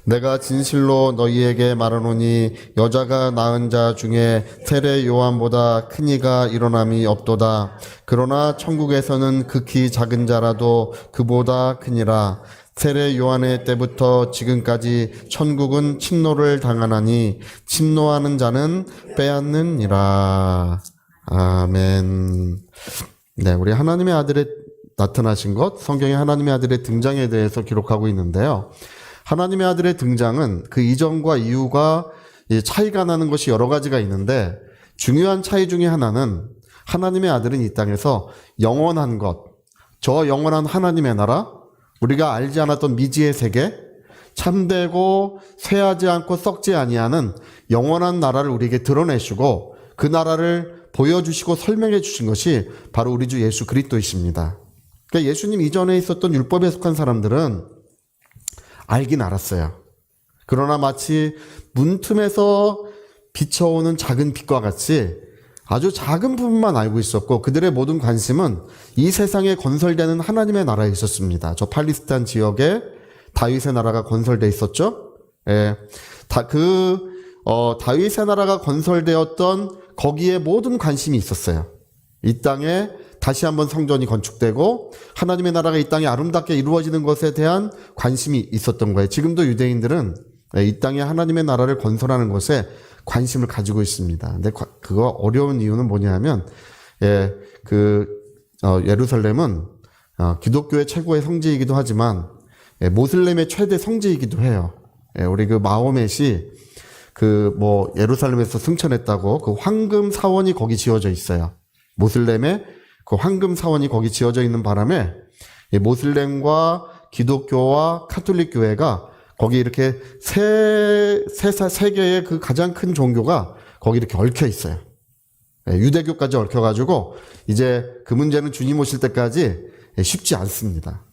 내가 진실로 너희에게 말하노니 여자가 낳은 자 중에 세례 요한보다 큰 이가 일어남이 없도다. 그러나 천국에서는 극히 작은 자라도 그보다 크니라. 세례 요한의 때부터 지금까지 천국은 침노를 당하나니 침노하는 자는 빼앗느니라. 아멘. 네, 우리 하나님의 아들의 나타나신 것, 성경에 하나님의 아들의 등장에 대해서 기록하고 있는데요. 하나님의 아들의 등장은 그 이전과 이후가 차이가 나는 것이 여러 가지가 있는데, 중요한 차이 중에 하나는 하나님의 아들은 이 땅에서 영원한 것, 저 영원한 하나님의 나라, 우리가 알지 않았던 미지의 세계, 참되고 쇠하지 않고 썩지 아니하는 영원한 나라를 우리에게 드러내시고 그 나라를 보여주시고 설명해 주신 것이 바로 우리 주 예수 그리스도이십니다. 그러니까 예수님 이전에 있었던 율법에 속한 사람들은 알긴 알았어요. 그러나 마치 문틈에서 비춰오는 작은 빛과 같이 아주 작은 부분만 알고 있었고, 그들의 모든 관심은 이 세상에 건설되는 하나님의 나라에 있었습니다. 저 팔레스타인 지역에 다윗의 나라가 건설되어 있었죠. 예, 다윗의 나라가 건설되었던 거기에 모든 관심이 있었어요. 이 땅에 다시 한번 성전이 건축되고 하나님의 나라가 이 땅에 아름답게 이루어지는 것에 대한 관심이 있었던 거예요. 지금도 유대인들은 이 땅에 하나님의 나라를 건설하는 것에 관심을 가지고 있습니다. 근데 그거 어려운 이유는 뭐냐면, 예루살렘은 기독교의 최고의 성지이기도 하지만 모슬렘의 최대 성지이기도 해요. 우리 그 마호멧이 예루살렘에서 승천했다고 그 황금 사원이 거기 지어져 있어요. 모슬렘의 그 황금 사원이 거기 지어져 있는 바람에 모슬렘과 기독교와 카톨릭 교회가 거기 이렇게 세계의 그 가장 큰 종교가 거기 이렇게 얽혀 있어요. 유대교까지 얽혀가지고 이제 그 문제는 주님 오실 때까지 쉽지 않습니다.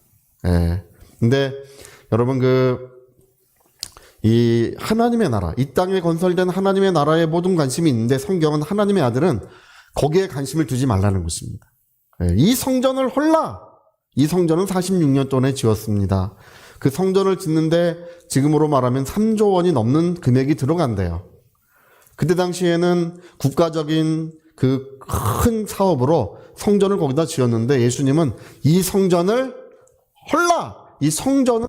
근데 여러분 이 하나님의 나라, 이 땅에 건설된 하나님의 나라에 모든 관심이 있는데 성경은 하나님의 아들은 거기에 관심을 두지 말라는 것입니다. 이 성전은 46년 동안에 지었습니다. 그 성전을 짓는데 지금으로 말하면 3조 원이 넘는 금액이 들어간대요. 그때 당시에는 국가적인 그 큰 사업으로 성전을 거기다 지었는데, 예수님은 이 성전은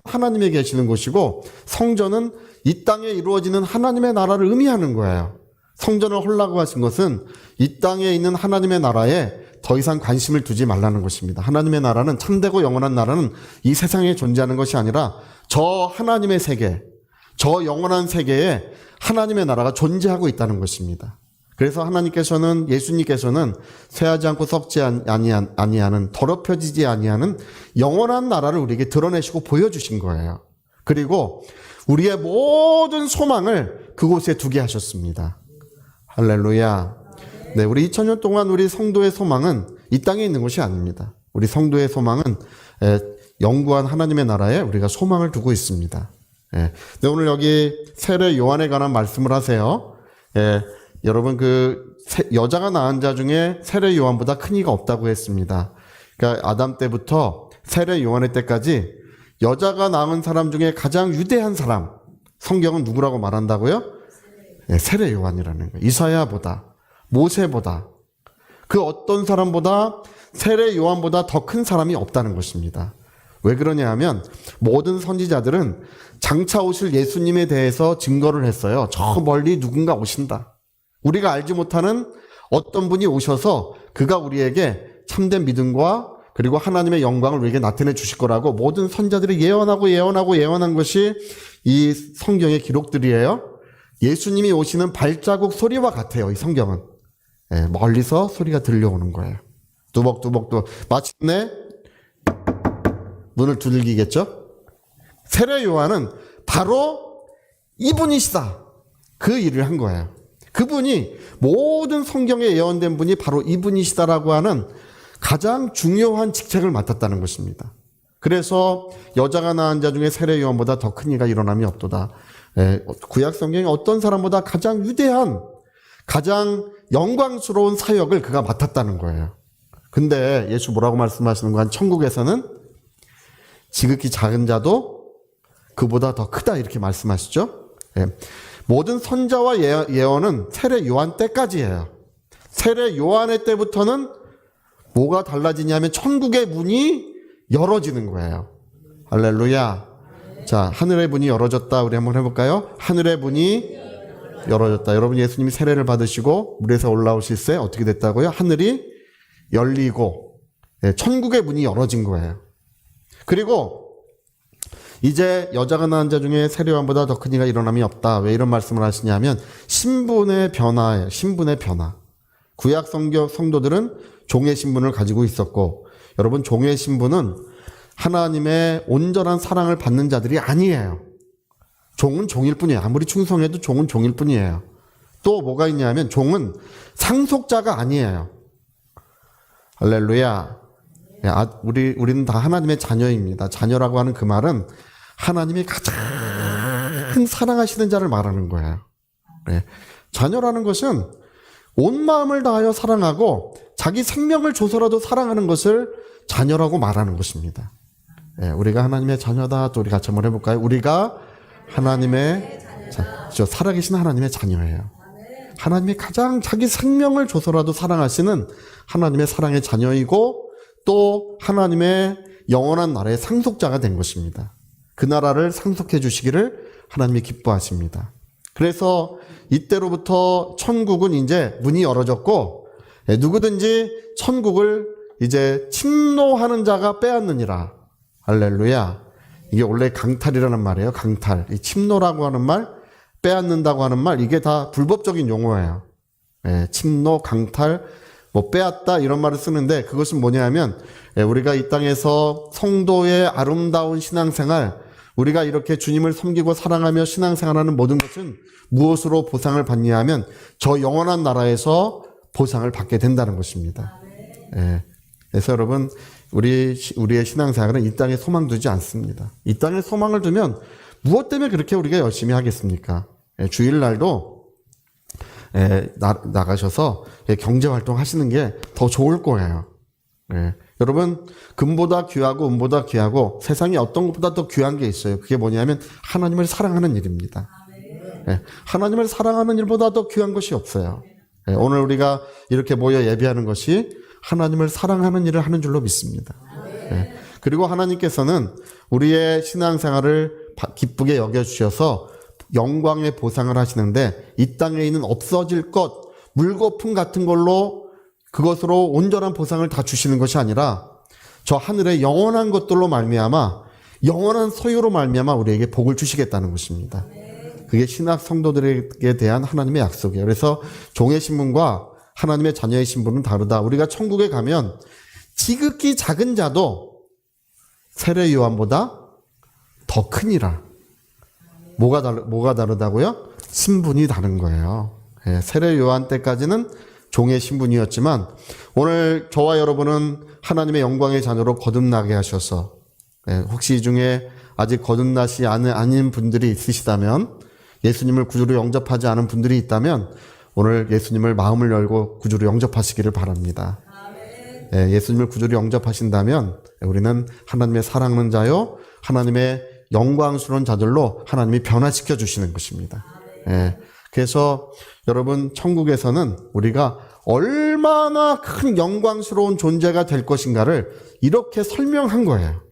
하나님에 계시는 곳이고 성전은 이 땅에 이루어지는 하나님의 나라를 의미하는 거예요. 성전을 헐라고 하신 것은 이 땅에 있는 하나님의 나라에 더 이상 관심을 두지 말라는 것입니다. 하나님의 나라는, 참되고 영원한 나라는 이 세상에 존재하는 것이 아니라 저 하나님의 세계, 저 영원한 세계에 하나님의 나라가 존재하고 있다는 것입니다. 그래서 예수님께서는 쇠하지 않고 썩지 아니하는, 더럽혀지지 아니하는 영원한 나라를 우리에게 드러내시고 보여주신 거예요. 그리고 우리의 모든 소망을 그곳에 두게 하셨습니다. 할렐루야. 네, 우리 2000년 동안 우리 성도의 소망은 이 땅에 있는 것이 아닙니다. 우리 성도의 소망은 영구한 하나님의 나라에 우리가 소망을 두고 있습니다. 네, 오늘 여기 세례 요한에 관한 말씀을 하세요. 여러분 여자가 낳은 자 중에 세례 요한보다 큰 이가 없다고 했습니다. 그러니까 아담 때부터 세례 요한의 때까지 여자가 낳은 사람 중에 가장 유대한 사람, 성경은 누구라고 말한다고요? 세례 요한이라는 거예요. 이사야보다, 모세보다, 그 어떤 사람보다 세례 요한보다 더 큰 사람이 없다는 것입니다. 왜 그러냐 하면 모든 선지자들은 장차 오실 예수님에 대해서 증거를 했어요. 저 멀리 누군가 오신다. 우리가 알지 못하는 어떤 분이 오셔서 그가 우리에게 참된 믿음과 그리고 하나님의 영광을 우리에게 나타내 주실 거라고 모든 선지자들이 예언한 것이 이 성경의 기록들이에요. 예수님이 오시는 발자국 소리와 같아요. 이 성경은 멀리서 소리가 들려오는 거예요. 뚜벅뚜벅 마침내 문을 두들기겠죠. 세례 요한은 바로 이분이시다, 그 일을 한 거예요. 그분이, 모든 성경에 예언된 분이 바로 이분이시다라고 하는 가장 중요한 직책을 맡았다는 것입니다. 그래서 여자가 낳은 자 중에 세례 요한보다 더 큰 이가 일어남이 없도다. 구약 성경에 어떤 사람보다 가장 위대한, 가장 영광스러운 사역을 그가 맡았다는 거예요. 근데 예수 뭐라고 말씀하시는 거야? 천국에서는 지극히 작은 자도 그보다 더 크다 이렇게 말씀하시죠. 예. 모든 선자와 예언은 세례 요한 때까지예요. 세례 요한의 때부터는 뭐가 달라지냐면 천국의 문이 열어지는 거예요. 할렐루야. 자, 하늘의 문이 열어졌다. 우리 한번 해볼까요? 하늘의 문이 열어졌다. 여러분, 예수님이 세례를 받으시고 물에서 올라오실 때 어떻게 됐다고요? 하늘이 열리고 천국의 문이 열어진 거예요. 그리고 이제 여자가 낳은 자 중에 세례 요한보다 더 큰 이가 일어남이 없다. 왜 이런 말씀을 하시냐면 신분의 변화예요. 신분의 변화. 구약 성도들은 종의 신분을 가지고 있었고, 여러분, 종의 신분은 하나님의 온전한 사랑을 받는 자들이 아니에요. 종은 종일 뿐이에요. 아무리 충성해도 종은 종일 뿐이에요. 또 뭐가 있냐면 종은 상속자가 아니에요. 할렐루야. 우리는 다 하나님의 자녀입니다. 자녀라고 하는 그 말은 하나님이 가장 사랑하시는 자를 말하는 거예요. 네. 자녀라는 것은 온 마음을 다하여 사랑하고 자기 생명을 줘서라도 사랑하는 것을 자녀라고 말하는 것입니다. 네. 우리가 하나님의 자녀다. 또 우리 같이 한번 해볼까요? 우리가 하나님의 살아계신 하나님의 자녀예요. 하나님이 가장 자기 생명을 줘서라도 사랑하시는 하나님의 사랑의 자녀이고 또 하나님의 영원한 나라의 상속자가 된 것입니다. 그 나라를 상속해 주시기를 하나님이 기뻐하십니다. 그래서 이때로부터 천국은 이제 문이 열어졌고 누구든지 천국을 이제 침노하는 자가 빼앗느니라. 할렐루야. 이게 원래 강탈이라는 말이에요. 강탈. 이 침노라고 하는 말, 빼앗는다고 하는 말, 이게 다 불법적인 용어예요. 침노, 강탈, 뭐 빼앗다 이런 말을 쓰는데 그것은 뭐냐면 우리가 이 땅에서 성도의 아름다운 신앙생활, 우리가 이렇게 주님을 섬기고 사랑하며 신앙생활하는 모든 것은 무엇으로 보상을 받냐 하면 저 영원한 나라에서 보상을 받게 된다는 것입니다. 그래서 여러분, 우리의 신앙생활은 이 땅에 소망 두지 않습니다. 이 땅에 소망을 두면 무엇 때문에 그렇게 우리가 열심히 하겠습니까? 주일날도 나가셔서 경제활동 하시는 게 더 좋을 거예요. 여러분, 금보다 귀하고 은보다 귀하고 세상에 어떤 것보다 더 귀한 게 있어요. 그게 뭐냐면 하나님을 사랑하는 일입니다. 하나님을 사랑하는 일보다 더 귀한 것이 없어요. 오늘 우리가 이렇게 모여 예배하는 것이 하나님을 사랑하는 일을 하는 줄로 믿습니다. 그리고 하나님께서는 우리의 신앙생활을 기쁘게 여겨주셔서 영광의 보상을 하시는데 이 땅에 있는 없어질 것, 물거품 같은 걸로 그것으로 온전한 보상을 다 주시는 것이 아니라 저 하늘의 영원한 것들로 말미암아 영원한 소유로 말미암아 우리에게 복을 주시겠다는 것입니다. 그게 신학 성도들에게 대한 하나님의 약속이에요. 그래서 종의 신분과 하나님의 자녀의 신분은 다르다. 우리가 천국에 가면 지극히 작은 자도 세례 요한보다 더 크니라. 뭐가 다르다고요? 신분이 다른 거예요. 세례 요한 때까지는 종의 신분이었지만 오늘 저와 여러분은 하나님의 영광의 자녀로 거듭나게 하셔서 혹시 이 중에 아직 거듭나시 아닌 분들이 있으시다면 예수님을 구주로 영접하지 않은 분들이 있다면 오늘 예수님을 마음을 열고 구주로 영접하시기를 바랍니다. 예수님을 구주로 영접하신다면 우리는 하나님의 사랑하는 자요 하나님의 영광스러운 자들로 하나님이 변화시켜 주시는 것입니다. 그래서 여러분 천국에서는 우리가 얼마나 큰 영광스러운 존재가 될 것인가를 이렇게 설명한 거예요.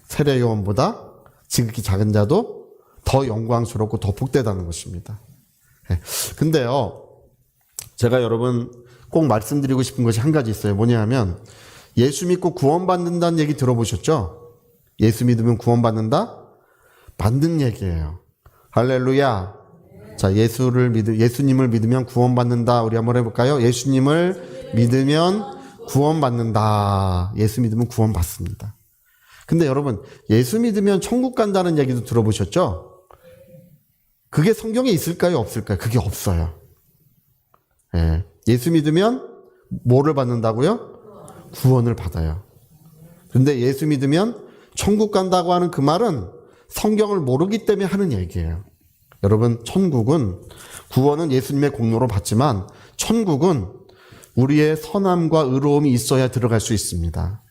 세례 요한보다 지극히 작은 자도 더 영광스럽고 더 복되다는 것입니다. 근데요, 제가 여러분 꼭 말씀드리고 싶은 것이 한 가지 있어요. 뭐냐면 예수 믿고 구원받는다는 얘기 들어보셨죠? 예수 믿으면 구원받는다? 맞는 얘기예요. 할렐루야. 자, 예수님을 믿으면 구원받는다. 우리 한번 해볼까요? 예수님을 믿으면 구원받는다. 예수 믿으면 구원받습니다. 근데 여러분, 예수 믿으면 천국 간다는 얘기도 들어보셨죠? 그게 성경에 있을까요? 없을까요? 그게 없어요. 예수 믿으면 뭐를 받는다고요? 구원을 받아요. 근데 예수 믿으면 천국 간다고 하는 그 말은 성경을 모르기 때문에 하는 얘기예요. 여러분, 구원은 예수님의 공로로 받지만 천국은 우리의 선함과 의로움이 있어야 들어갈 수 있습니다.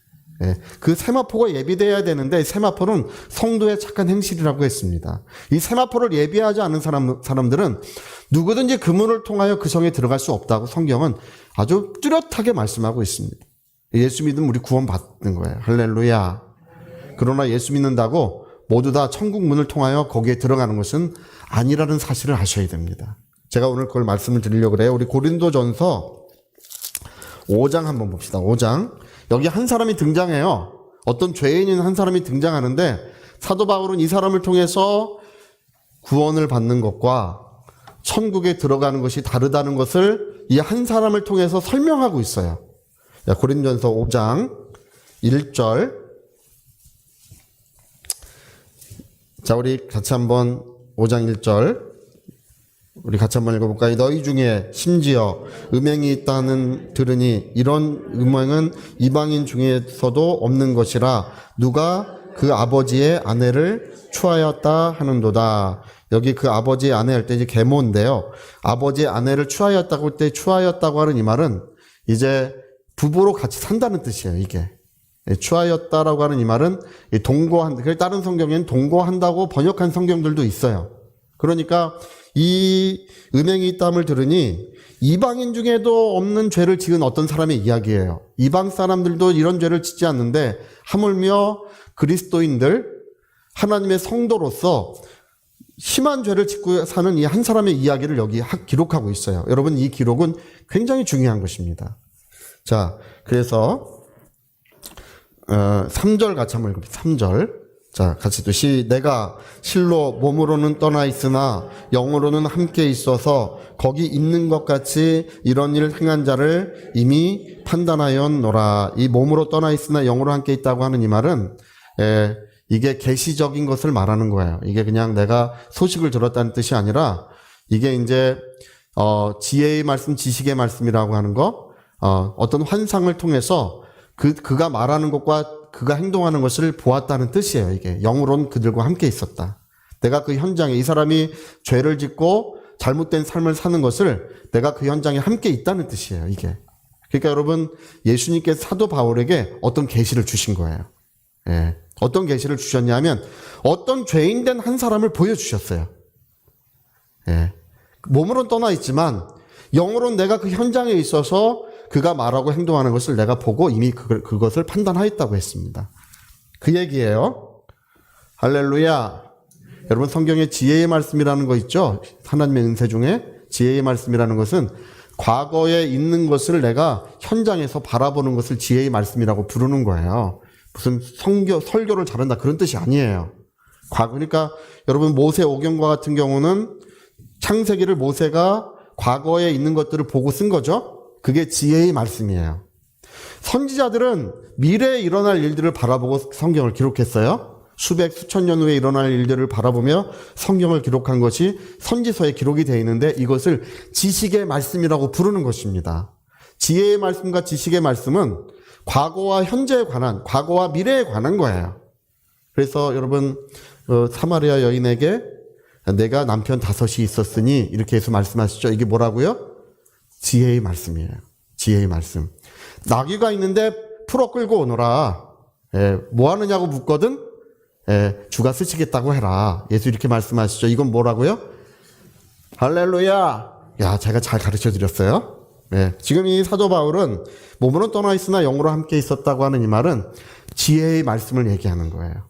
예, 그 세마포가 예비되어야 되는데 세마포는 성도의 착한 행실이라고 했습니다. 이 세마포를 예비하지 않은 사람들은 누구든지 그 문을 통하여 그 성에 들어갈 수 없다고 성경은 아주 뚜렷하게 말씀하고 있습니다. 예수 믿으면 우리 구원받는 거예요. 할렐루야. 그러나 예수 믿는다고 모두 다 천국 문을 통하여 거기에 들어가는 것은 아니라는 사실을 아셔야 됩니다. 제가 오늘 그걸 말씀을 드리려고 그래요. 우리 고린도전서 5장 한번 봅시다. 5장. 여기 한 사람이 등장해요. 어떤 죄인인 한 사람이 등장하는데 사도 바울은 이 사람을 통해서 구원을 받는 것과 천국에 들어가는 것이 다르다는 것을 이 한 사람을 통해서 설명하고 있어요. 고린도전서 5장 1절. 자, 우리 같이 한번 5장 1절 우리 같이 한번 읽어볼까요? 너희 중에 심지어 음행이 있다는 들으니 이런 음행은 이방인 중에서도 없는 것이라 누가 그 아버지의 아내를 추하였다 하는도다. 여기 그 아버지의 아내 할 때 이제 계모인데요. 아버지의 아내를 추하였다고 할 때 추하였다고 하는 이 말은 이제 부부로 같이 산다는 뜻이에요. 이게 추하였다라고 하는 이 말은 동거한, 다른 성경에는 동거한다고 번역한 성경들도 있어요. 그러니까 이 음행이 있다함을 들으니 이방인 중에도 없는 죄를 지은 어떤 사람의 이야기예요. 이방 사람들도 이런 죄를 짓지 않는데 하물며 그리스도인들, 하나님의 성도로서 심한 죄를 짓고 사는 이 한 사람의 이야기를 여기 기록하고 있어요. 여러분, 이 기록은 굉장히 중요한 것입니다. 자, 그래서 3절 같이 한번 읽어봅시다. 3절. 자, 같이 또 내가 실로 몸으로는 떠나 있으나 영으로는 함께 있어서 거기 있는 것 같이 이런 일을 행한 자를 이미 판단하였노라. 이 몸으로 떠나 있으나 영으로 함께 있다고 하는 이 말은 이게 계시적인 것을 말하는 거예요. 이게 그냥 내가 소식을 들었다는 뜻이 아니라 이게 이제 지혜의 말씀, 지식의 말씀이라고 하는 거, 어떤 환상을 통해서 그가 말하는 것과 그가 행동하는 것을 보았다는 뜻이에요. 이게 영으로는 그들과 함께 있었다. 내가 그 현장에 이 사람이 죄를 짓고 잘못된 삶을 사는 것을 내가 그 현장에 함께 있다는 뜻이에요. 이게. 그러니까 여러분, 예수님께서 사도 바울에게 어떤 계시를 주신 거예요. 예. 어떤 계시를 주셨냐면 어떤 죄인된 한 사람을 보여주셨어요. 예. 몸으로는 떠나 있지만 영으로는 내가 그 현장에 있어서 그가 말하고 행동하는 것을 내가 보고 이미 그것을 판단하였다고 했습니다. 그 얘기예요. 할렐루야. 여러분, 성경에 지혜의 말씀이라는 거 있죠? 하나님의 은혜 중에 지혜의 말씀이라는 것은 과거에 있는 것을 내가 현장에서 바라보는 것을 지혜의 말씀이라고 부르는 거예요. 무슨 설교를 잘한다 그런 뜻이 아니에요. 그러니까 여러분, 모세 오경과 같은 경우는 창세기를 모세가 과거에 있는 것들을 보고 쓴 거죠. 그게 지혜의 말씀이에요. 선지자들은 미래에 일어날 일들을 바라보고 성경을 기록했어요. 수천 년 후에 일어날 일들을 바라보며 성경을 기록한 것이 선지서에 기록이 되어 있는데 이것을 지식의 말씀이라고 부르는 것입니다. 지혜의 말씀과 지식의 말씀은 과거와 현재에 관한, 과거와 미래에 관한 거예요. 그래서 여러분, 사마리아 여인에게 내가 남편 5이 있었으니 이렇게 해서 말씀하시죠. 이게 뭐라고요? 지혜의 말씀이에요. 지혜의 말씀. 나귀가 있는데 풀어 끌고 오너라. 뭐 하느냐고 묻거든 주가 쓰시겠다고 해라. 예수 이렇게 말씀하시죠. 이건 뭐라고요? 할렐루야. 야, 제가 잘 가르쳐 드렸어요. 지금 이 사도 바울은 몸으로 떠나 있으나 영으로 함께 있었다고 하는 이 말은 지혜의 말씀을 얘기하는 거예요.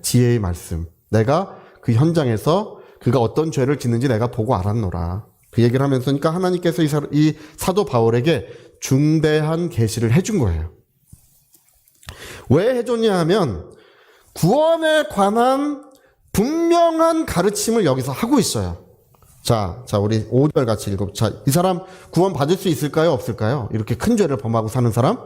지혜의 말씀. 내가 그 현장에서 그가 어떤 죄를 짓는지 내가 보고 알았노라. 그 얘기를 하면서, 그러니까 하나님께서 이 사도 바울에게 중대한 계시를 해준 거예요. 왜 해줬냐 하면 구원에 관한 분명한 가르침을 여기서 하고 있어요. 자, 우리 5절 같이 읽어봅시다. 이 사람 구원 받을 수 있을까요? 없을까요? 이렇게 큰 죄를 범하고 사는 사람?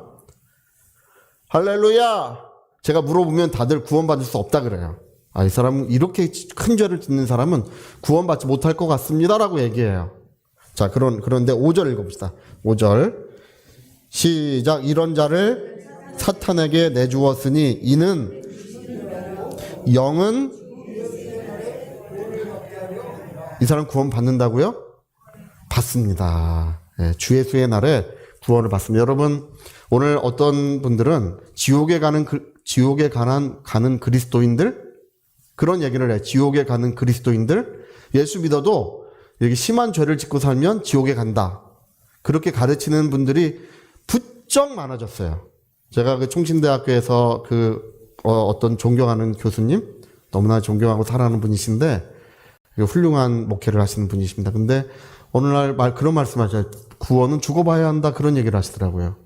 할렐루야! 제가 물어보면 다들 구원 받을 수 없다 그래요. 이 사람은 이렇게 큰 죄를 짓는 사람은 구원받지 못할 것 같습니다라고 얘기해요. 자, 그런데 5절 읽어봅시다. 5절. 시작. 이런 자를 사탄에게 내주었으니 이는 영은 이 사람 구원 받는다고요? 받습니다. 주 예수의 날에 구원을 받습니다. 여러분, 오늘 어떤 분들은 지옥에 가는 그리스도인들 그런 얘기를 해. 지옥에 가는 그리스도인들 예수 믿어도 이렇게 심한 죄를 짓고 살면 지옥에 간다. 그렇게 가르치는 분들이 부쩍 많아졌어요. 제가 그 총신대학교에서 어떤 존경하는 교수님 너무나 존경하고 사랑하는 분이신데 훌륭한 목회를 하시는 분이십니다. 근데 오늘날 그런 말씀하셔요. 구원은 죽어봐야 한다 그런 얘기를 하시더라고요.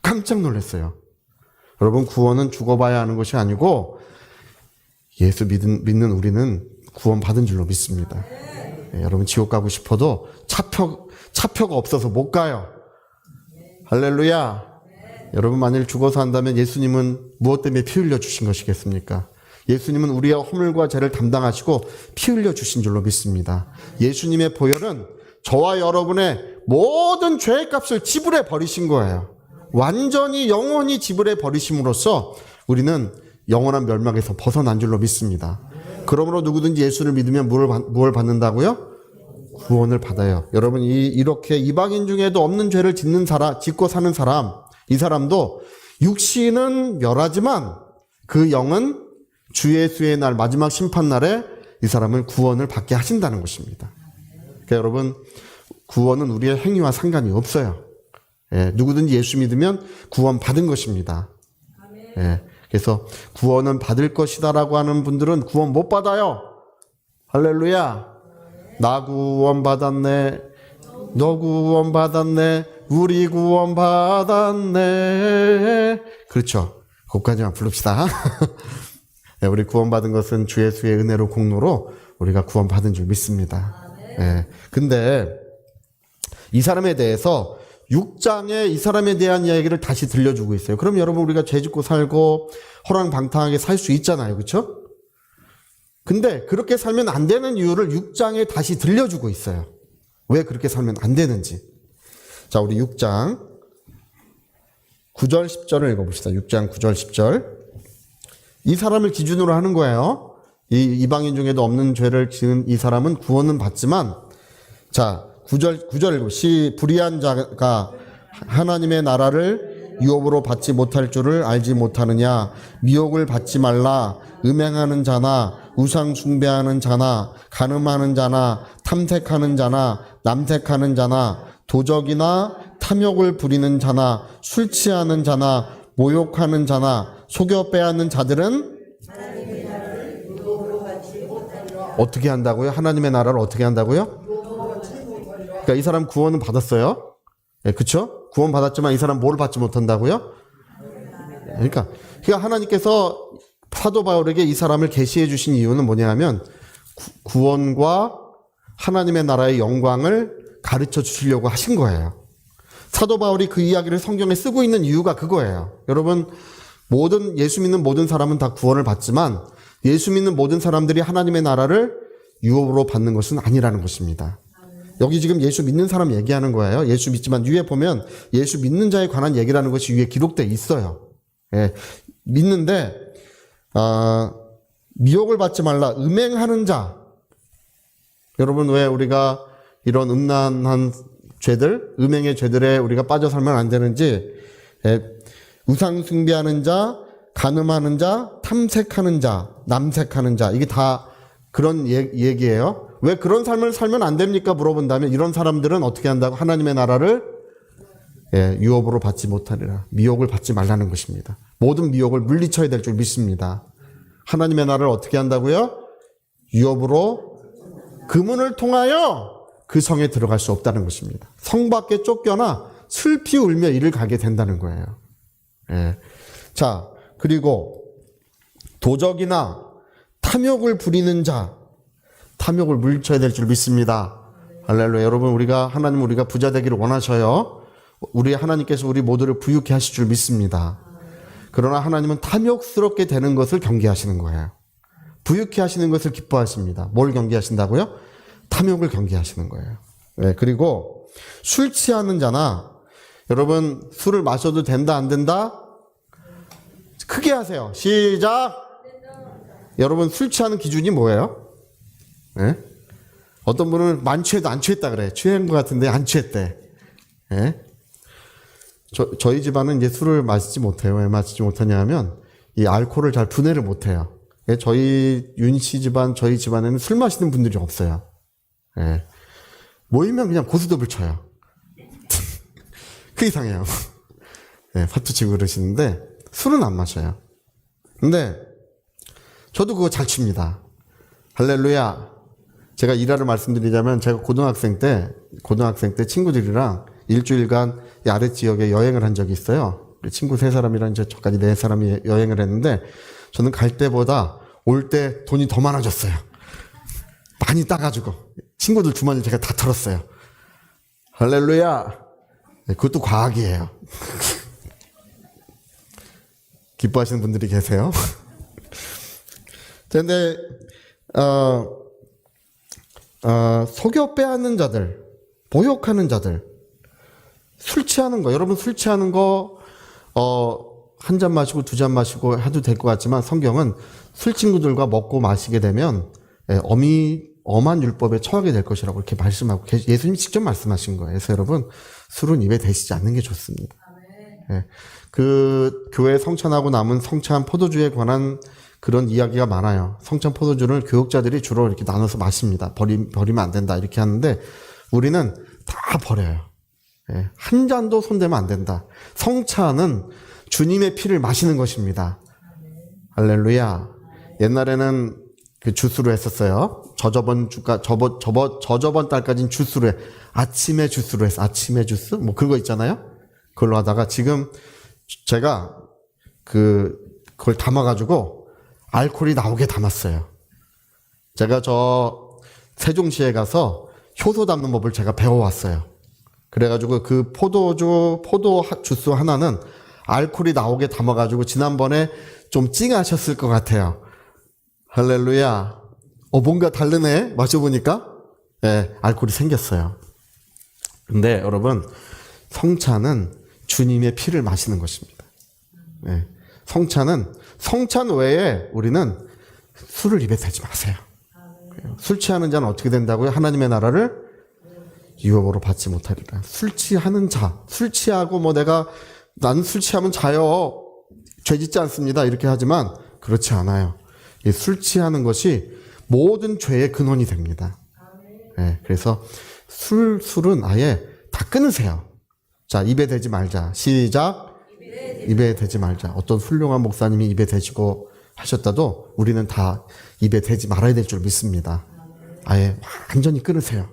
깜짝 놀랐어요. 여러분 구원은 죽어봐야 하는 것이 아니고 예수 믿는 우리는 구원 받은 줄로 믿습니다. 네, 여러분 지옥 가고 싶어도 차표가 없어서 못 가요. 할렐루야. 여러분 만일 죽어서 한다면 예수님은 무엇 때문에 피 흘려 주신 것이겠습니까? 예수님은 우리의 허물과 죄를 담당하시고 피 흘려 주신 줄로 믿습니다. 예수님의 보혈은 저와 여러분의 모든 죄의 값을 지불해 버리신 거예요. 완전히 영원히 지불해 버리심으로써 우리는 영원한 멸망에서 벗어난 줄로 믿습니다. 그러므로 누구든지 예수를 믿으면 무엇을 받는다고요? 구원을 받아요. 여러분 이렇게 이방인 중에도 없는 죄를 짓고 사는 사람, 이 사람도 육신은 멸하지만 그 영은 주 예수의 날 마지막 심판날에 이 사람을 구원을 받게 하신다는 것입니다. 그러니까 여러분 구원은 우리의 행위와 상관이 없어요. 예, 누구든지 예수 믿으면 구원 받은 것입니다. 예, 그래서 구원은 받을 것이다라고 하는 분들은 구원 못 받아요. 할렐루야. 나 구원 받았네. 너 구원 받았네. 우리 구원 받았네. 그렇죠. 거기까지만 부릅시다. 네, 우리 구원받은 것은 주 예수의 은혜로 공로로 우리가 구원받은 줄 믿습니다. 네, 근데 이 사람에 대해서 6장에 이 사람에 대한 이야기를 다시 들려주고 있어요. 그럼 여러분 우리가 죄 짓고 살고 호랑방탕하게 살 수 있잖아요. 그렇죠? 근데 그렇게 살면 안 되는 이유를 6장에 다시 들려주고 있어요. 왜 그렇게 살면 안 되는지. 자, 우리 6장 9절 10절을 읽어봅시다. 6장 9절 10절. 이 사람을 기준으로 하는 거예요. 이 이방인 중에도 없는 죄를 지은 이 사람은 구원은 받지만, 자, 9절 읽고, 불의한 자가 하나님의 나라를 유업으로 받지 못할 줄을 알지 못하느냐. 미혹을 받지 말라. 음행하는 자나 우상 숭배하는 자나 간음하는 자나 탐색하는 자나 남색하는 자나 도적이나 탐욕을 부리는 자나 술 취하는 자나 모욕하는 자나 속여 빼앗는 자들은 어떻게 한다고요? 하나님의 나라를 어떻게 한다고요? 그러니까 이 사람 구원은 받았어요. 네, 그렇죠? 구원 받았지만 이 사람 뭘 받지 못한다고요? 그러니까 하나님께서 사도 바울에게 이 사람을 계시해 주신 이유는 뭐냐면 구원과 하나님의 나라의 영광을 가르쳐 주시려고 하신 거예요. 사도 바울이 그 이야기를 성경에 쓰고 있는 이유가 그거예요. 여러분 예수 믿는 모든 사람은 다 구원을 받지만 예수 믿는 모든 사람들이 하나님의 나라를 유업으로 받는 것은 아니라는 것입니다. 여기 지금 예수 믿는 사람 얘기하는 거예요. 예수 믿지만 위에 보면 예수 믿는 자에 관한 얘기라는 것이 위에 기록되어 있어요. 예, 믿는데 미혹을 받지 말라. 음행하는 자. 여러분 왜 우리가 이런 음란한 죄들, 음행의 죄들에 우리가 빠져 살면 안 되는지, 우상 숭배하는 자, 간음하는 자, 탐색하는 자, 남색하는 자, 이게 다 그런 얘기예요. 왜 그런 삶을 살면 안 됩니까? 물어본다면 이런 사람들은 어떻게 한다고? 하나님의 나라를 유업으로 받지 못하리라. 미혹을 받지 말라는 것입니다. 모든 미혹을 물리쳐야 될 줄 믿습니다. 하나님의 나라를 어떻게 한다고요? 유업으로 그 문을 통하여 그 성에 들어갈 수 없다는 것입니다. 성 밖에 쫓겨나 슬피 울며 이를 가게 된다는 거예요. 예. 자, 그리고 도적이나 탐욕을 부리는 자, 탐욕을 물리쳐야 될 줄 믿습니다. 할렐루야. 여러분 하나님 우리가 부자 되기를 원하셔요. 우리 하나님께서 우리 모두를 부유케 하실 줄 믿습니다. 그러나 하나님은 탐욕스럽게 되는 것을 경계하시는 거예요. 부유케 하시는 것을 기뻐하십니다. 뭘 경계하신다고요? 탐욕을 경계하시는 거예요. 네, 그리고 술 취하는 자나, 여러분 술을 마셔도 된다 안 된다? 크게 하세요. 시작. 여러분 술 취하는 기준이 뭐예요? 네? 어떤 분은 만취해도 안 취했다 그래. 취한 것 같은데 안 취했대. 네? 저희 집안은 이제 술을 마시지 못해요. 왜 마시지 못하냐 하면 이 알코올을 잘 분해를 못해요. 저희 윤씨 집안, 저희 집안에는 술 마시는 분들이 없어요. 예. 모이면 그냥 고스톱을 쳐요. 그 이상해요. 예, 파투 치고 그러시는데 술은 안 마셔요. 근데 저도 그거 잘 칩니다. 할렐루야. 제가 일화를 말씀드리자면 제가 고등학생 때 친구들이랑 일주일간 이 아래 지역에 여행을 한 적이 있어요. 친구 3사람이랑 이제 저까지 4사람이 여행을 했는데 저는 갈 때보다 올 때 돈이 더 많아졌어요. 많이 따가지고 친구들 주머니를 제가 다 털었어요. 할렐루야. 네, 그것도 과학이에요. 기뻐하시는 분들이 계세요. 근데 속여 빼앗는 자들, 모욕하는 자들, 술 취하는 거, 여러분 술 취하는 거 한 잔 마시고 2잔 마시고 해도 될 것 같지만 성경은 술 친구들과 먹고 마시게 되면 엄한 율법에 처하게 될 것이라고 이렇게 말씀하고 예수님이 직접 말씀하신 거예요. 그래서 여러분 술은 입에 대시지 않는 게 좋습니다. 예. 그 교회 성찬하고 남은 성찬 포도주에 관한 그런 이야기가 많아요. 성찬 포도주를 교육자들이 주로 이렇게 나눠서 마십니다. 버리면 안 된다 이렇게 하는데 우리는 다 버려요. 예. 한 잔도 손대면 안 된다. 성찬은 주님의 피를 마시는 것입니다. 할렐루야. 옛날에는 그 주스로 했었어요. 저저번 달까지는 주스로 해. 아침에 주스로 했어. 아침에 주스? 뭐 그거 있잖아요. 그걸로 하다가 지금 제가 그걸 담아가지고 알코올이 나오게 담았어요. 제가 세종시에 가서 효소 담는 법을 제가 배워왔어요. 그래가지고 그 포도 주스 하나는 알코올이 나오게 담아가지고 지난번에 좀 찡하셨을 것 같아요. 할렐루야. 뭔가 다르네. 마셔보니까 예, 알코올이 생겼어요. 근데 여러분 성찬은 주님의 피를 마시는 것입니다. 예, 성찬 외에 우리는 술을 입에 대지 마세요. 술 취하는 자는 어떻게 된다고요? 하나님의 나라를 유업으로 받지 못하리라. 술 취하는 자, 술 취하고 난 술 취하면 자요. 죄 짓지 않습니다. 이렇게 하지만 그렇지 않아요. 이 술 취하는 것이 모든 죄의 근원이 됩니다. 네, 그래서 술은 아예 다 끊으세요. 자, 입에 대지 말자. 시작. 입에 대지 말자. 어떤 훌륭한 목사님이 입에 대시고 하셨다도 우리는 다 입에 대지 말아야 될 줄 믿습니다. 아예 완전히 끊으세요.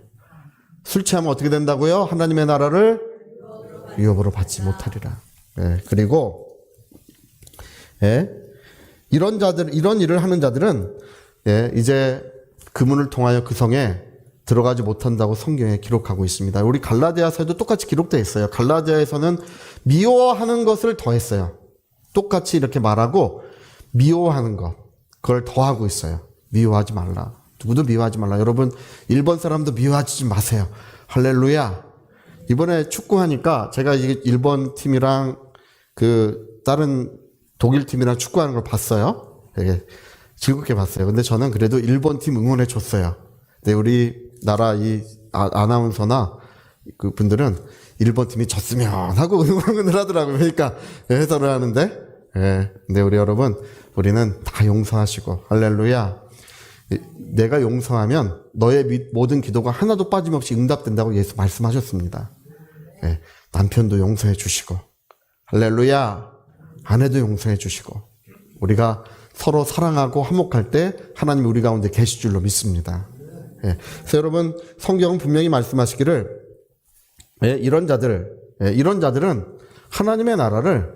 술 취하면 어떻게 된다고요? 하나님의 나라를 유업으로 받지 못하리라. 예, 그리고 이런 일을 하는 자들은 이제 그문을 통하여 그 성에 들어가지 못한다고 성경에 기록하고 있습니다. 우리 갈라디아서에도 똑같이 기록되어 있어요. 갈라디아에서는 미워하는 것을 더했어요. 똑같이 이렇게 말하고 미워하는 것, 그걸 더하고 있어요. 미워하지 말라. 누구도 미워하지 말라. 여러분 일본 사람도 미워하지 마세요. 할렐루야. 이번에 축구하니까 제가 일본 팀이랑 다른 독일 팀이랑 축구하는 걸 봤어요. 되게 즐겁게 봤어요. 근데 저는 그래도 일본 팀 응원해 줬어요. 근데 우리나라 아나운서나 그 분들은 일본 팀이 졌으면 하고 응원을 하더라고요. 그러니까 해설을 하는데, 근데 우리 여러분, 우리는 다 용서하시고, 할렐루야. 내가 용서하면 너의 모든 기도가 하나도 빠짐없이 응답된다고 예수 말씀하셨습니다. 남편도 용서해 주시고, 할렐루야. 아내도 용서해 주시고, 우리가 서로 사랑하고 화목할 때 하나님이 우리 가운데 계실 줄로 믿습니다. 그래서 여러분 성경은 분명히 말씀하시기를 이런 자들은 하나님의 나라를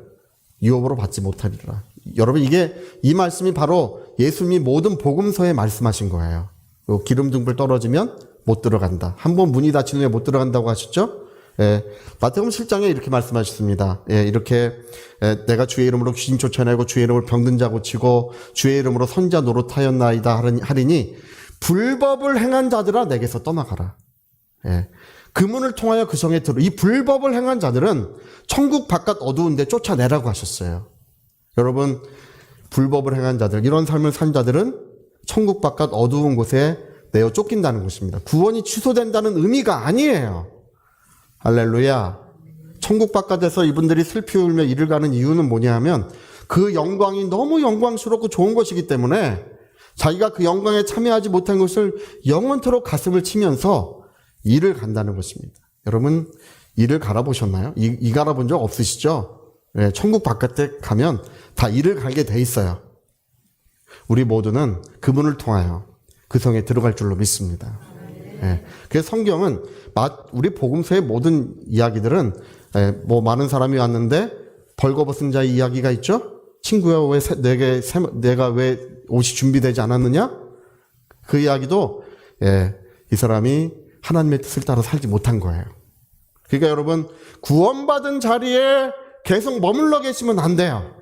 유업으로 받지 못하리라. 여러분 이 말씀이 바로 예수님이 모든 복음서에 말씀하신 거예요. 기름등불 떨어지면 못 들어간다. 한 번 문이 닫히는 데 못 들어간다고 하셨죠? 마태복음 7장에 이렇게 말씀하셨습니다. 이렇게 내가 주의 이름으로 귀신 쫓아내고 주의 이름으로 병든 자 고치고 주의 이름으로 선자 노릇하였나이다 하리니 불법을 행한 자들아 내게서 떠나가라. 그 문을 통하여 그 성에 들어. 이 불법을 행한 자들은 천국 바깥 어두운 데 쫓아내라고 하셨어요. 여러분 불법을 행한 자들, 이런 삶을 산 자들은 천국 바깥 어두운 곳에 내어 쫓긴다는 것입니다. 구원이 취소된다는 의미가 아니에요. 할렐루야. 천국 바깥에서 이분들이 슬피 울며 이를 가는 이유는 뭐냐 하면 그 영광이 너무 영광스럽고 좋은 것이기 때문에 자기가 그 영광에 참여하지 못한 것을 영원토록 가슴을 치면서 이를 간다는 것입니다. 여러분 이를 갈아보셨나요? 이 갈아본 적 없으시죠? 네, 천국 바깥에 가면 다 이를 갈게 돼 있어요. 우리 모두는 그분을 통하여 그 성에 들어갈 줄로 믿습니다. 네, 그래서 성경은 우리 복음서의 모든 이야기들은 뭐 많은 사람이 왔는데 벌거벗은 자의 이야기가 있죠? 친구야 왜 내가 왜 옷이 준비되지 않았느냐? 그 이야기도 이 사람이 하나님의 뜻을 따라 살지 못한 거예요. 그러니까 여러분 구원받은 자리에 계속 머물러 계시면 안 돼요.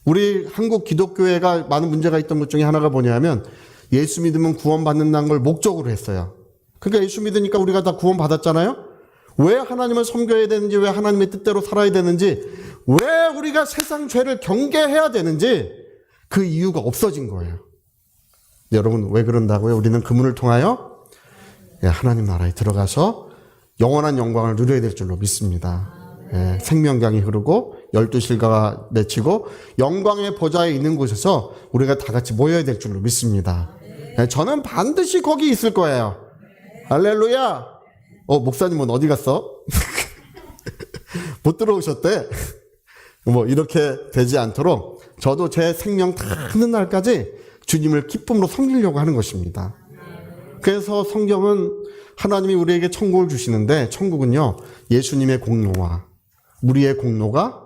우리 한국 기독교회가 많은 문제가 있던 것 중에 하나가 뭐냐면 예수 믿으면 구원받는다는 걸 목적으로 했어요. 그러니까 예수 믿으니까 우리가 다 구원받았잖아요. 왜 하나님을 섬겨야 되는지, 왜 하나님의 뜻대로 살아야 되는지, 왜 우리가 세상 죄를 경계해야 되는지 그 이유가 없어진 거예요. 여러분 왜 그런다고요? 우리는 그분을 통하여 하나님 나라에 들어가서 영원한 영광을 누려야 될 줄로 믿습니다. 생명강이 흐르고 12실가가 맺히고 영광의 보좌에 있는 곳에서 우리가 다 같이 모여야 될 줄로 믿습니다. 저는 반드시 거기 있을 거예요. 할렐루야. 목사님은 어디 갔어? 못 들어오셨대. 뭐 이렇게 되지 않도록 저도 제 생명 다 하는 날까지 주님을 기쁨으로 섬기려고 하는 것입니다. 그래서 성경은 하나님이 우리에게 천국을 주시는데 천국은요 예수님의 공로와 우리의 공로가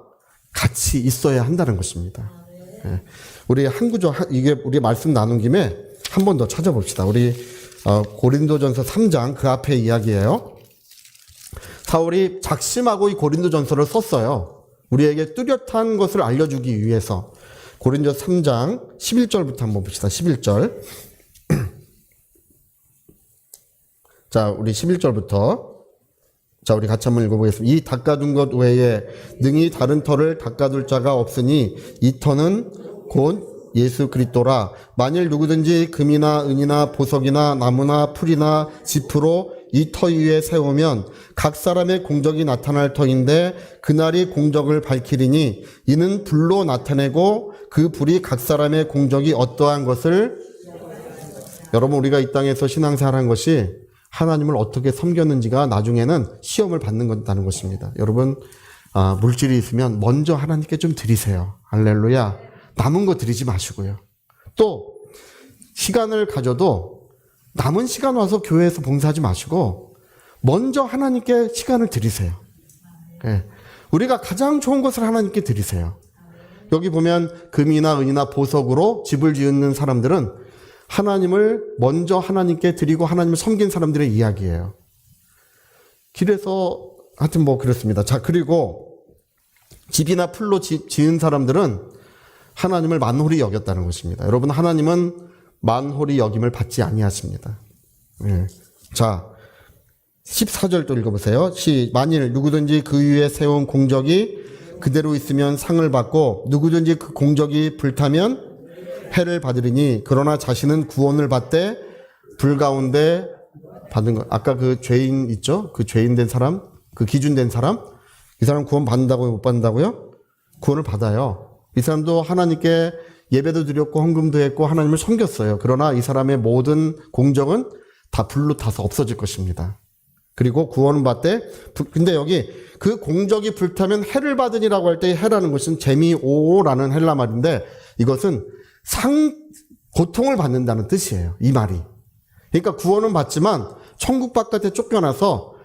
같이 있어야 한다는 것입니다. 우리 한 구절 이게 우리 말씀 나눈 김에 한 번 더 찾아봅시다. 우리 고린도전서 3장 그 앞에 이야기예요. 사울이 작심하고 이 고린도전서를 썼어요. 우리에게 뚜렷한 것을 알려주기 위해서. 고린도전서 3장 11절부터 한번 봅시다. 11절. 자, 우리 11절부터. 자, 우리 같이 한번 읽어보겠습니다. 이 닦아둔 것 외에 능히 다른 터를 닦아둘 자가 없으니 이 터는 곧 예수 그리스도라. 만일 누구든지 금이나 은이나 보석이나 나무나 풀이나 짚으로 이 터 위에 세우면 각 사람의 공적이 나타날 터인데 그날이 공적을 밝히리니 이는 불로 나타내고 그 불이 각 사람의 공적이 어떠한 것을. 여러분 우리가 이 땅에서 신앙생활한 것이 하나님을 어떻게 섬겼는지가 나중에는 시험을 받는 것다는 것입니다. 여러분 물질이 있으면 먼저 하나님께 좀 드리세요. 할렐루야. 남은 거 드리지 마시고요. 또 시간을 가져도 남은 시간 와서 교회에서 봉사하지 마시고 먼저 하나님께 시간을 드리세요. 우리가 가장 좋은 것을 하나님께 드리세요. 여기 보면 금이나 은이나 보석으로 집을 지은 사람들은 하나님을 먼저 하나님께 드리고 하나님을 섬긴 사람들의 이야기예요. 길에서 하여튼 뭐 그렇습니다. 자, 그리고 집이나 풀로 지은 사람들은 하나님을 만홀히 여겼다는 것입니다. 여러분 하나님은 만홀히 여김을 받지 아니하십니다. 자 14절 또 읽어보세요. 만일 누구든지 그 위에 세운 공적이 그대로 있으면 상을 받고 누구든지 그 공적이 불타면 해를 받으리니 그러나 자신은 구원을 받되 불 가운데 받은 것. 아까 그 죄인 있죠? 그 죄인 된 사람, 그 기준된 사람, 이 사람 구원 받는다고요? 못 받는다고요? 구원을 받아요. 이 사람도 하나님께 예배도 드렸고 헌금도 했고 하나님을 섬겼어요. 그러나 이 사람의 모든 공적은 다 불로 타서 없어질 것입니다. 그리고 구원은 받되 근데 여기 그 공적이 불타면 해를 받으니라고 할 때 해라는 것은 재미오라는 헬라 말인데 이것은 고통을 받는다는 뜻이에요. 이 말이. 그러니까 구원은 받지만 천국 바깥에 쫓겨나서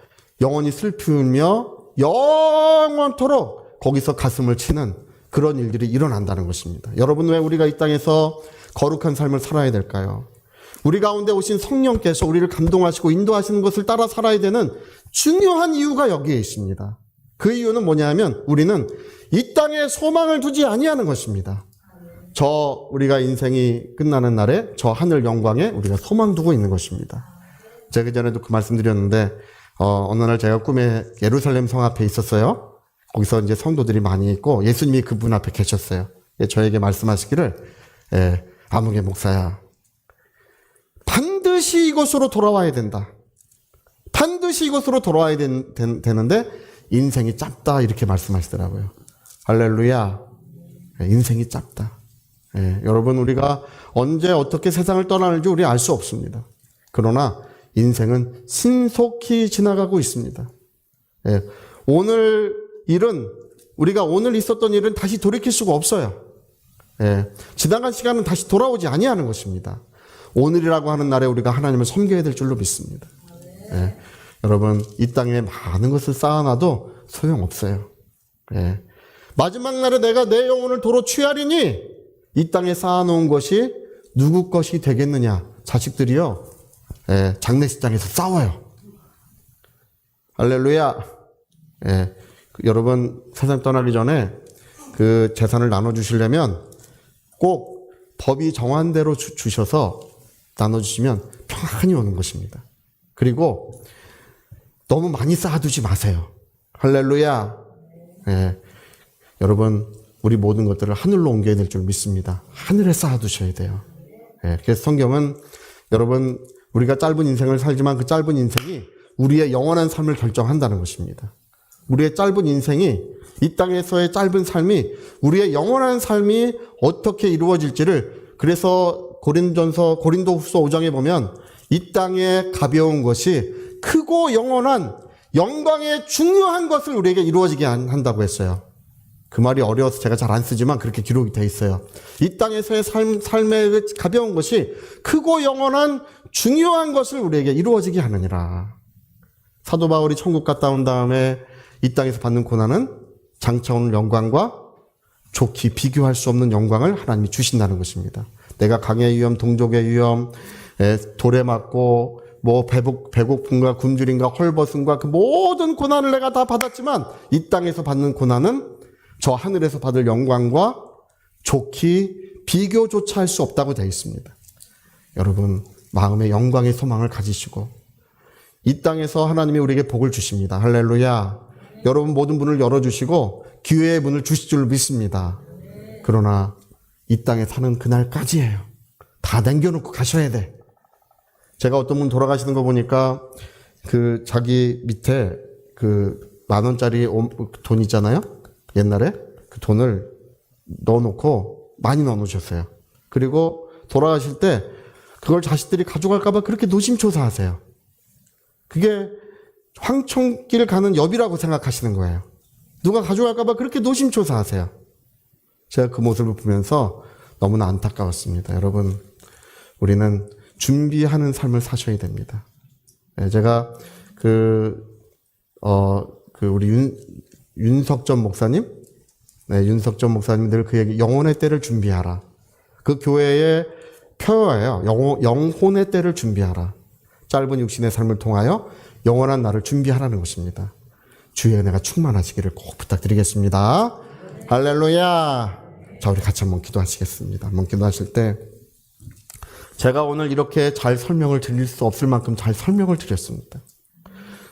영원히 슬피 울며 영원토록 거기서 가슴을 치는 그런 일들이 일어난다는 것입니다. 여러분 왜 우리가 이 땅에서 거룩한 삶을 살아야 될까요? 우리 가운데 오신 성령께서 우리를 감동하시고 인도하시는 것을 따라 살아야 되는 중요한 이유가 여기에 있습니다. 그 이유는 뭐냐면 우리는 이 땅에 소망을 두지 아니하는 것입니다. 우리가 인생이 끝나는 날에 저 하늘 영광에 우리가 소망 두고 있는 것입니다. 제가 전에도 그 말씀드렸는데 어느 날 제가 꿈에 예루살렘 성 앞에 있었어요. 거기서 이제 성도들이 많이 있고 예수님이 그분 앞에 계셨어요. 저에게 말씀하시기를 아무개 목사야 반드시 이곳으로 돌아와야 된다. 반드시 이곳으로 돌아와야 되는데 인생이 짧다 이렇게 말씀하시더라고요. 할렐루야. 인생이 짧다. 여러분 우리가 언제 어떻게 세상을 떠나는지 우리 알 수 없습니다. 그러나 인생은 신속히 지나가고 있습니다. 오늘 일은 우리가 오늘 있었던 일은 다시 돌이킬 수가 없어요. 지나간 시간은 다시 돌아오지 아니하는 것입니다. 오늘이라고 하는 날에 우리가 하나님을 섬겨야 될 줄로 믿습니다. 여러분 이 땅에 많은 것을 쌓아놔도 소용없어요. 마지막 날에 내가 내 영혼을 도로 취하리니 이 땅에 쌓아놓은 것이 누구 것이 되겠느냐. 자식들이요 장례식장에서 싸워요. 할렐루야. 여러분 세상 떠나기 전에 그 재산을 나눠주시려면 꼭 법이 정한 대로 주셔서 나눠주시면 평안이 오는 것입니다. 그리고 너무 많이 쌓아두지 마세요. 할렐루야. 여러분 우리 모든 것들을 하늘로 옮겨야 될 줄 믿습니다. 하늘에 쌓아두셔야 돼요. 그래서 성경은 여러분 우리가 짧은 인생을 살지만 그 짧은 인생이 우리의 영원한 삶을 결정한다는 것입니다. 우리의 짧은 인생이 이 땅에서의 짧은 삶이 우리의 영원한 삶이 어떻게 이루어질지를 그래서 고린도후서 5장에 보면 이 땅에 가벼운 것이 크고 영원한 영광의 중요한 것을 우리에게 이루어지게 한다고 했어요. 그 말이 어려워서 제가 잘 안 쓰지만 그렇게 기록이 되어 있어요. 이 땅에서의 삶의 가벼운 것이 크고 영원한 중요한 것을 우리에게 이루어지게 하느니라. 사도 바울이 천국 갔다 온 다음에 이 땅에서 받는 고난은 장차 오는 영광과 좋게 비교할 수 없는 영광을 하나님이 주신다는 것입니다. 내가 강의 위험, 동족의 위험, 돌에 맞고 뭐 배고픔과 굶주림과 헐벗음과 그 모든 고난을 내가 다 받았지만 이 땅에서 받는 고난은 저 하늘에서 받을 영광과 좋게 비교조차 할 수 없다고 되어 있습니다. 여러분 마음의 영광의 소망을 가지시고 이 땅에서 하나님이 우리에게 복을 주십니다. 할렐루야. 여러분 모든 문을 열어주시고 기회의 문을 주실 줄 믿습니다. 그러나 이 땅에 사는 그날까지예요. 다 남겨놓고 가셔야 돼. 제가 어떤 분 돌아가시는 거 보니까 그 자기 밑에 그 10,000원짜리 돈 있잖아요. 옛날에 그 돈을 넣어놓고 많이 넣어놓으셨어요. 그리고 돌아가실 때 그걸 자식들이 가져갈까봐 그렇게 노심초사하세요. 그게 황천길 가는 여비라고 생각하시는 거예요. 누가 가져갈까봐 그렇게 노심초사하세요. 제가 그 모습을 보면서 너무나 안타까웠습니다. 여러분, 우리는 준비하는 삶을 사셔야 됩니다. 제가 우리 윤석전 목사님, 윤석전 목사님 늘 그 얘기, 영혼의 때를 준비하라. 그 교회의 표어예요. 영혼의 때를 준비하라. 짧은 육신의 삶을 통하여 영원한 날을 준비하라는 것입니다. 주의 은혜가 충만하시기를 꼭 부탁드리겠습니다. 할렐루야. 자, 우리 같이 한번 기도하시겠습니다. 한번 기도하실 때 제가 오늘 이렇게 잘 설명을 드릴 수 없을 만큼 잘 설명을 드렸습니다.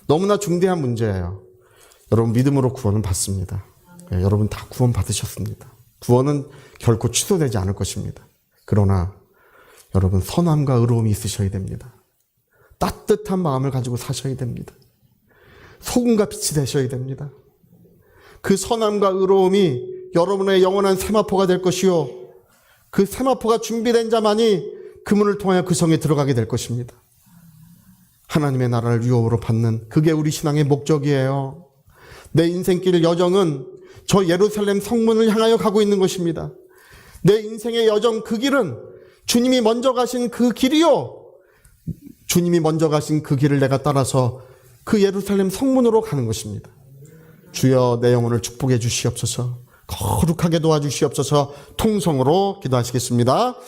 너무나 중대한 문제예요. 여러분 믿음으로 구원은 받습니다. 여러분 다 구원 받으셨습니다. 구원은 결코 취소되지 않을 것입니다. 그러나 여러분 선함과 의로움이 있으셔야 됩니다. 따뜻한 마음을 가지고 사셔야 됩니다. 소금과 빛이 되셔야 됩니다. 그 선함과 의로움이 여러분의 영원한 세마포가 될 것이요, 그 세마포가 준비된 자만이 그 문을 통하여 그 성에 들어가게 될 것입니다. 하나님의 나라를 유업으로 받는 그게 우리 신앙의 목적이에요. 내 인생길 여정은 저 예루살렘 성문을 향하여 가고 있는 것입니다. 내 인생의 여정 그 길은 주님이 먼저 가신 그 길이요, 주님이 먼저 가신 그 길을 내가 따라서 그 예루살렘 성문으로 가는 것입니다. 주여 내 영혼을 축복해 주시옵소서. 거룩하게 도와주시옵소서. 통성으로 기도하시겠습니다.